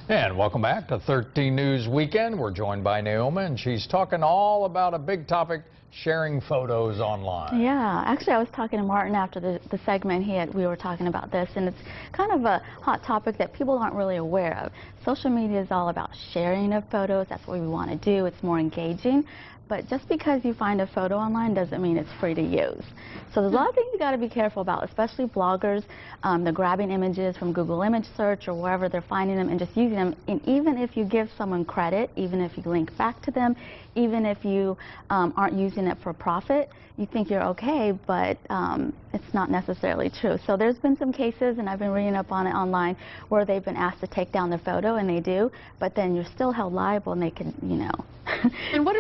And welcome back to 13 News Weekend. We're joined by Naoma, and she's talking all about a big topic, sharing photos online. Yeah, actually I was talking to Martin after the segment we were talking about this, and it's kind of a hot topic that people aren't really aware of. Social media is all about sharing of photos. That's what we want to do. It's more engaging. But just because you find a photo online doesn't mean it's free to use. So there's a lot of things you got to be careful about, especially bloggers. They're grabbing images from Google image search or wherever they're finding them and just using them. And even if you give someone credit, even if you link back to them, even if you aren't using it for profit, you think you're okay, but it's not necessarily true. So there's been some cases, and I've been reading up on it online, where they've been asked to take down the photo, and they do, but then you're still held liable, and they can, you know. And what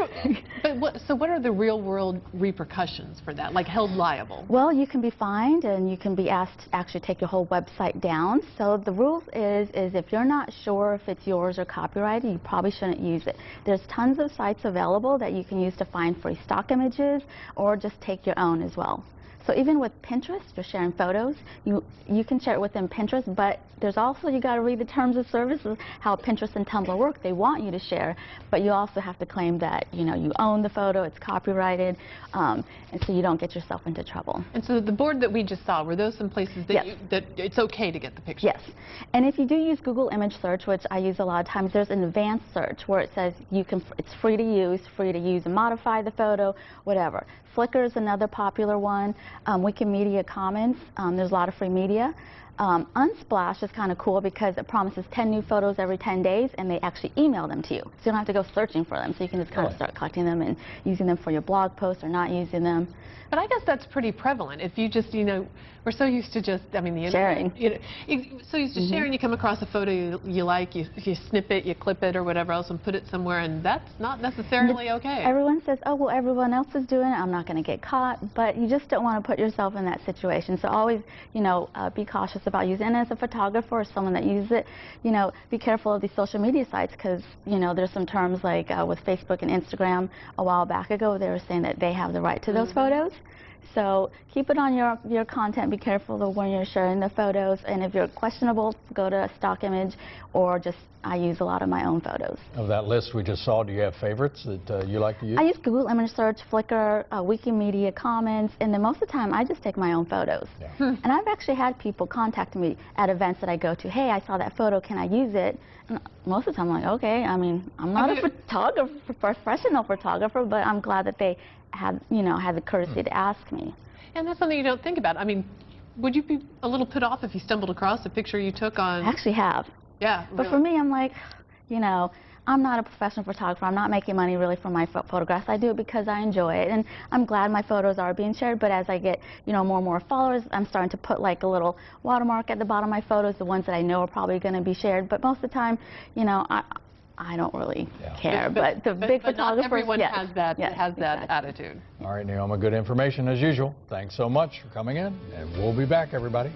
are the real-world repercussions for that, like held liable? Well, you can be fined, and you can be asked to actually take your whole website down. So the rules is if you're not sure if it's yours or copyrighted, you probably shouldn't use it. There's tons of sites available that you can use to find free stock images, or just take your own as well. So even with Pinterest, you're sharing photos. You can share it within Pinterest, but there's also, you got to read the terms of services, how Pinterest and Tumblr work. They want you to share, but you also have to claim that, you know, you own the photo, it's copyrighted, and so you don't get yourself into trouble. And so the board that we just saw, were those some places that, yes, that it's okay to get the picture? Yes. And if you do use Google image search, which I use a lot of times, there's an advanced search where it says it's free to use and modify the photo, whatever. Flickr is another popular one. Wikimedia Commons, there's a lot of free media. Unsplash is kind of cool because it promises 10 new photos every 10 days, and they actually email them to you. So you don't have to go searching for them. So you can just kind of start collecting them and using them for your blog posts or not using them. But I guess that's pretty prevalent. If you just, you know, we're so used to just, I mean, the internet, sharing. you know, so used to sharing, you come across a photo you like, you snip it, you clip it or whatever else and put it somewhere, and that's not necessarily okay. Everyone says, oh, well, everyone else is doing it, I'm not going to get caught, but you just don't want to put yourself in that situation. So always, you know, be cautious about using it. And as a photographer or someone that uses it, you know, be careful of these social media sites, because, you know, there's some terms like with Facebook and Instagram a while back ago, they were saying that they have the right to those photos. So keep it on your content. Be careful of when you're sharing the photos, and if you're questionable, go to a stock image, or just, I use a lot of my own photos. Of that list we just saw, do you have favorites that you like to use? I use Google image search, Flickr, Wikimedia Commons, and then most of the time I just take my own photos. Yeah. And I've actually had people contact me at events that I go to, hey, I saw that photo, can I use it? And most of the time I'm like, okay, I mean, I'm not a photographer, professional photographer, but I'm glad that they had the courtesy to ask me. And that's something you don't think about. I mean, would you be a little put off if you stumbled across a picture you took on? I actually have. Yeah. Really? But for me, I'm like, you know, I'm not a professional photographer. I'm not making money really from my photographs. I do it because I enjoy it, and I'm glad my photos are being shared. But as I get, you know, more and more followers, I'm starting to put like a little watermark at the bottom of my photos, the ones that I know are probably going to be shared. But most of the time, you know, I don't really care. But the big photographers, not everyone has that exactly. attitude. All right, Naoma, good information as usual. Thanks so much for coming in, and we'll be back, everybody.